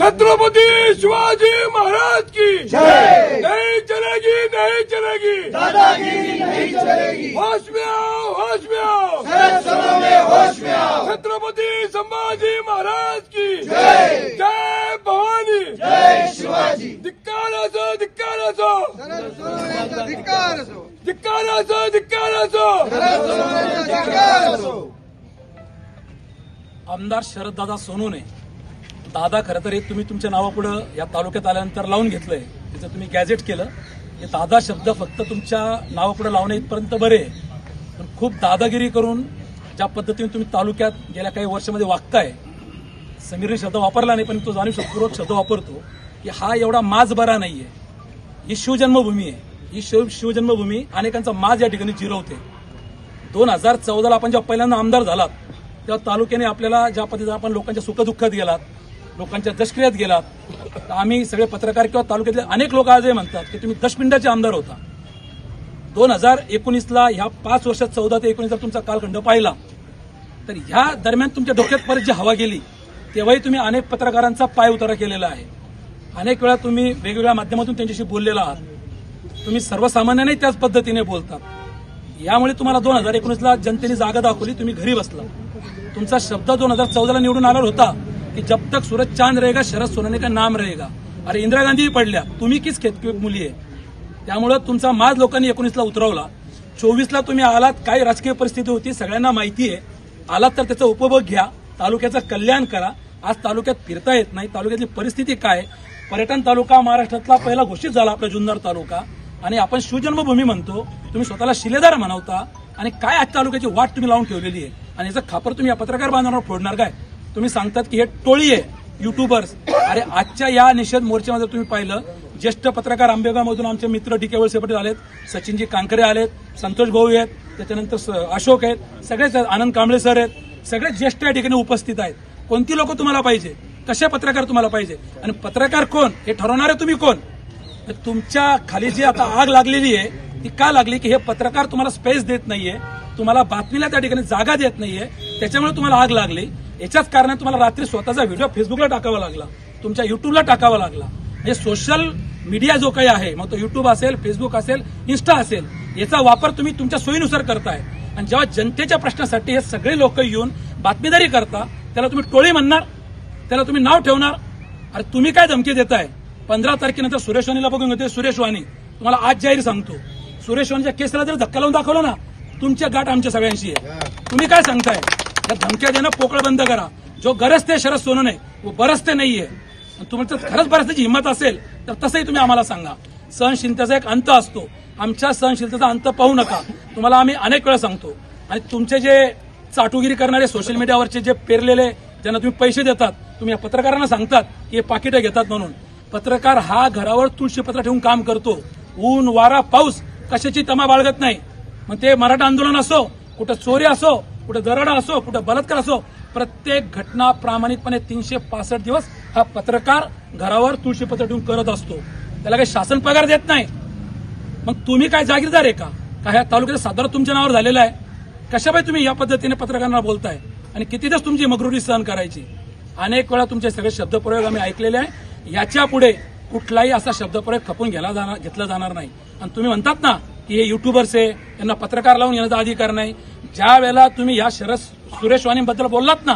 छत्रपति शिवाजी महाराज की जय। नहीं चलेगी, नहीं चलेगी, दादागिरी नहीं चलेगी। होश में आओ, होश में आओ, शरद सोनवणे होश में आओ। छत्रपति संभाजी महाराज की जय। जय भवानी, जय शिवाजी। धिक्कार असो, धिक्कार असो, शरद सोनवणेचा धिक्कार असो। धिक्कार असो, धिक्कार असो। शरद सोनवणेचा धिक्कार असो। आमदार शरददादा सोनवणे दादा खरं तर एक तुम्ही तुमच्या नावापुढे या तालुक्यात आल्यानंतर लावून घेतलंय, त्याचं तुम्ही गॅजेट केलं. हे दादा शब्द फक्त तुमच्या नावापुढे लावणे इथपर्यंत बरे आहे, पण खूप दादागिरी करून ज्या पद्धतीने तुम्ही तालुक्यात गेल्या काही वर्षामध्ये वागताय, समीरने शब्द वापरला नाही पण तो जाणीवपूर्वक शब्द वापरतो की हा एवढा माज बरा नाहीये. ही शिवजन्मभूमी आहे, ही शिवजन्मभूमी अनेकांचा माज या ठिकाणी जिरवते. 2014ला आपण जेव्हा पहिल्यांदा आमदार झालात तेव्हा तालुक्याने आपल्याला ज्या पद्धतीने आपण लोकांच्या सुखदुःखात गेलात, लोकांच्या दशक्रियात गेलात, तर आम्ही सगळे पत्रकार किंवा तालुक्यातले अनेक लोक आजही म्हणतात की तुम्ही दशपिंडाचे आमदार होता. 2019ला ह्या 5 वर्षात 14 ते 19 तुमचा कालखंड पाहिला तर ह्या दरम्यान तुमच्या डोक्यात परत जी हवा गेली तेव्हाही तुम्ही अनेक पत्रकारांचा पाय उतारा केलेला आहे. अनेक वेळा तुम्ही वेगवेगळ्या माध्यमातून त्यांच्याशी बोललेला आहात. तुम्ही सर्वसामान्यांनाही त्याच पद्धतीने बोलतात. यामुळे तुम्हाला 2019ला जनतेने जागा दाखवली, तुम्ही घरी बसला. तुमचा शब्द 2014ला निवडून आला होता की जब तक सूरज चांद रहेगा शरद सोनवणे का नाम रहेगा. अरे इंदिरा गांधी पडल्या, तुम्ही किस खेतकी मुली आहे. त्यामुळे तुमचा माज लोकांनी 19ला उतरवला. 24ला तुम्ही आलात, काय राजकीय परिस्थिती होती सगळ्यांना माहिती आहे. आलात तर त्याचा उपभोग घ्या, तालुक्याचं कल्याण करा. आज तालुक्यात फिरता येत नाही, तालुक्यातली परिस्थिती काय. पर्यटन तालुका महाराष्ट्रातला पहिला घोषित झाला आपला जुन्नर तालुका, आणि आपण शिवजन्मभूमी म्हणतो. तुम्ही स्वतःला शिलेदार म्हणवता आणि काय आज तालुक्याची वाट तुम्ही लावून ठेवलेली आहे आणि याचं खापर तुम्ही या पत्रकार बांधवांवर फोडणार काय. तुम्ही सांगतात की हे टोळी आहे युट्यूबर्स. अरे आजच्या या निषेध मोर्चामध्ये तुम्ही पाहिलं, ज्येष्ठ पत्रकार आंबेगावमधून आमचे मित्र डी के वळसे पाटील आलेत, सचिनजी कांकरे आलेत, संतोष भाऊ आहेत, त्याच्यानंतर अशोक आहेत, सगळेच आनंद कांबळे सर आहेत, सगळे ज्येष्ठ या ठिकाणी उपस्थित आहेत. कोणती लोक तुम्हाला पाहिजे, कसे पत्रकार तुम्हाला पाहिजे आणि पत्रकार कोण हे ठरवणारे तुम्ही कोण. तुमच्या खाली जी आता आग लागलेली आहे ती का लागली की हे पत्रकार तुम्हाला स्पेस देत नाहीये, तुम्हाला बातमीला त्या ठिकाणी जागा देत नाहीये, त्याच्यामुळे तुम्हाला आग लागली. याच्याच कारणाने तुम्हाला रात्री स्वतःचा व्हिडिओ फेसबुकला टाकावा लागला, तुमच्या युट्यूबला टाकावा लागला. म्हणजे सोशल मीडिया जो काही आहे, मग तो युट्यूब असेल, फेसबुक असेल, इन्स्टा असेल, याचा वापर तुम्ही तुमच्या सोयीनुसार करताय. आणि जेव्हा जनतेच्या प्रश्नासाठी हे सगळे लोक येऊन बातमीदारी करता त्याला तुम्ही टोळी म्हणणार, त्याला तुम्ही नाव ठेवणार. अरे तुम्ही काय धमकी देताय. 15 तारखेनंतर सुरेश वाणीला बघून घेते. सुरेश वाणी तुम्हाला आज जाहीर सांगतो, सुरेश वाणीच्या केसला जर धक्का लावून दाखवलं ना, तुमच्या गाठ आमच्या सगळ्यांशी आहे. तुम्ही काय सांगताय. या धमक्या देणं पोकळ बंद करा. जो गरजते शरद सोनवणे वो बरसते नाहीये. तुमचं खरंच बरसण्याची हिंमत असेल तर तसंही तुम्ही आम्हाला सांगा. सहनशीलतेचा एक अंत असतो, आमच्या सहनशीलतेचा अंत पाहू नका. तुम्हाला आम्ही अनेक वेळा सांगतो. आणि तुमचे जे चाटुगिरी करणारे सोशल मीडियावरचे जे पेरलेले ज्यांना तुम्ही पैसे देतात, तुम्ही या पत्रकारांना सांगतात की हे पाकिटं घेतात म्हणून. पत्रकार हा घरावर तुळशीपत्र ठेवून काम करतो. ऊन वारा पाऊस कशाची तमा बाळगत नाही. मग ते मराठा आंदोलन असो, कुठं चोरी असो, कुठं दरोडा असो, कुठं बलात्कार असो, प्रत्येक घटना प्रामाणिकपणे 365 दिवस हा पत्रकार घरावर तुळशीपत्र ठेवून करत असतो. त्याला काही शासन पगार देत नाही. मग तुम्ही काय जागीरदार आहे का ह्या तालुक्याचा सातारा तुमच्या नावावर झालेला आहे. कशाबाई तुम्ही या पद्धतीने पत्रकारांना बोलताय आणि किती दिवस तुमची मगरुरी सहन करायची. अनेक वेळा तुमचे सगळे शब्दप्रयोग आम्ही ऐकलेले आहे. याच्या पुढे कुठलाही असा शब्दप्रयोग खपून घेतला जाणार नाही. आणि तुम्ही म्हणतात ना की हे युट्यूबर्स आहे, यांना पत्रकार लावून येण्याचा अधिकार नाही. ज्या वेळेला तुम्ही या सुरेश वाणीबद्दल बोललात ना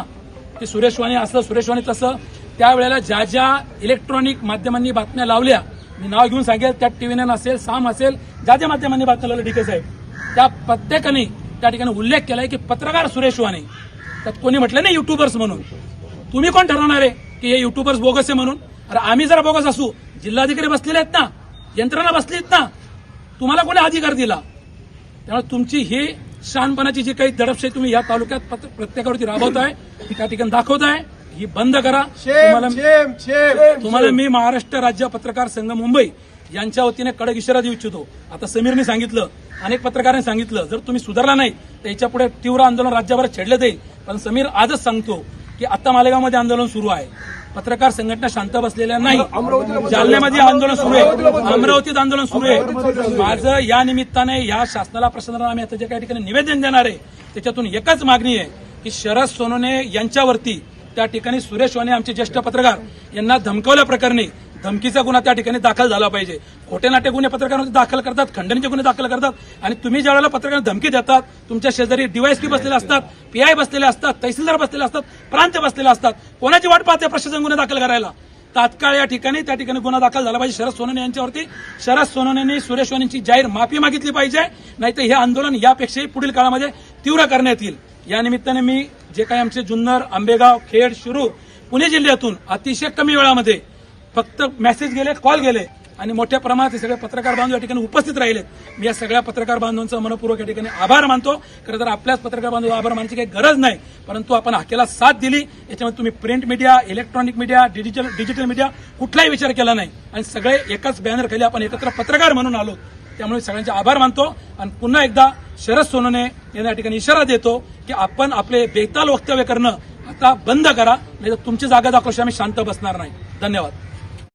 की सुरेश वाणी असं, सुरेश वाणी तसं, त्यावेळेला ज्या ज्या इलेक्ट्रॉनिक माध्यमांनी बातम्या लावल्या, मी नाव घेऊन सांगेल, त्या TV9 असेल, साम असेल, ज्या ज्या माध्यमांनी बातम्या लावल्या डीके साहेब, त्या प्रत्येकाने त्या ठिकाणी उल्लेख केलाय की पत्रकार सुरेश वाणी. त्यात कोणी म्हटलं नाही युट्यूबर्स म्हणून. तुम्ही कोण ठरवणार आहे की हे युट्यूबर्स बोगस आहे म्हणून. अरे आम्ही जरा बोगस असू, जिल्हाधिकारी बसलेले आहेत ना, यंत्रणा बसलीत ना, तुम्हाला कोणी अधिकार दिला. त्यामुळे तुमची ही शहाणपणाची जी काही दडपशाही तुम्ही या तालुक्यात प्रत्येकावरती राबवताय, ती त्या ठिकाणी दाखवताय, ही बंद करा. तुम्हाला मी महाराष्ट्र राज्य पत्रकार संघ मुंबई यांच्या वतीने कडक इशारा देऊ इच्छितो. आता समीरने सांगितलं, अनेक पत्रकारांनी सांगितलं, जर तुम्ही सुधारला नाही तर याच्या पुढे तीव्र आंदोलन राज्यभरात छेडलं जाईल. पण समीर आजच सांगतो की आता मालेगावमध्ये आंदोलन सुरू आहे. पत्रकार संघटना शांत बसलेल्या नाही. जालन्यामध्ये आंदोलन सुरू आहे, अमरावतीत आंदोलन सुरू आहे. माझं या निमित्ताने या शासनाला, प्रशासनाला आम्ही आता जे काही ठिकाणी निवेदन देणार आहे त्याच्यातून एकच मागणी आहे की शरद सोनवणे यांच्यावरती त्या ठिकाणी सुरेश वाणी आमचे ज्येष्ठ पत्रकार यांना धमकावल्या प्रकरणी धमकीचा गुन्हा त्या ठिकाणी दाखल झाला पाहिजे. खोटे नाटे गुन्हे पत्रकारांवर दाखल करतात, खंडणीचे गुन्हे दाखल करतात आणि तुम्ही ज्या वेळेला पत्रकारांना धमकी देतात, तुमच्या शेजारी डीवायएसपी बसलेले असतात, पीआय बसलेले असतात, तहसीलदार बसलेले असतात, प्रांत बसलेले असतात. कोणाची वाट पाहते प्रशासन गुन्हे दाखल करायला? तात्काळ या ठिकाणी त्या ठिकाणी गुन्हा दाखल झाला पाहिजे शरद सोनवणे यांच्यावरती. शरद सोनवणेंनी सुरेश वाणींची जाहीर माफी मागितली पाहिजे, नाहीतर हे आंदोलन यापेक्षाही पुढील काळामध्ये तीव्र करण्यात येईल. या निमित्ताने मी जे काही आमचे जुन्नर, आंबेगाव, खेड, शिरूर, पुणे जिल्ह्यातून अतिशय कमी वेळामध्ये फक्त मेसेज गेले, कॉल गेले आणि मोठ्या प्रमाणात हे सगळे पत्रकार बांधव या ठिकाणी उपस्थित राहिलेत. मी या सगळ्या पत्रकार बांधवांचा मनपूर्वक या ठिकाणी आभार मानतो. खरं तर आपल्याच पत्रकार बांधव आभार मानण्याची काही गरज नाही, परंतु आपण हक्याला साथ दिली. याच्यामध्ये तुम्ही print media, electronic media, digital media कुठलाही विचार केला नाही आणि सगळे एकाच बॅनर खाली आपण एकत्र पत्रकार म्हणून आलो. त्यामुळे सगळ्यांचे आभार मानतो आणि पुन्हा एकदा शरद सोनवणे यांना या ठिकाणी इशारा देतो की आपण आपले बेताल वक्तव्य करणं आता बंद करा, नाही तर तुमची जागा दाखवल्याशिवाय आम्ही शांत बसणार नाही. धन्यवाद.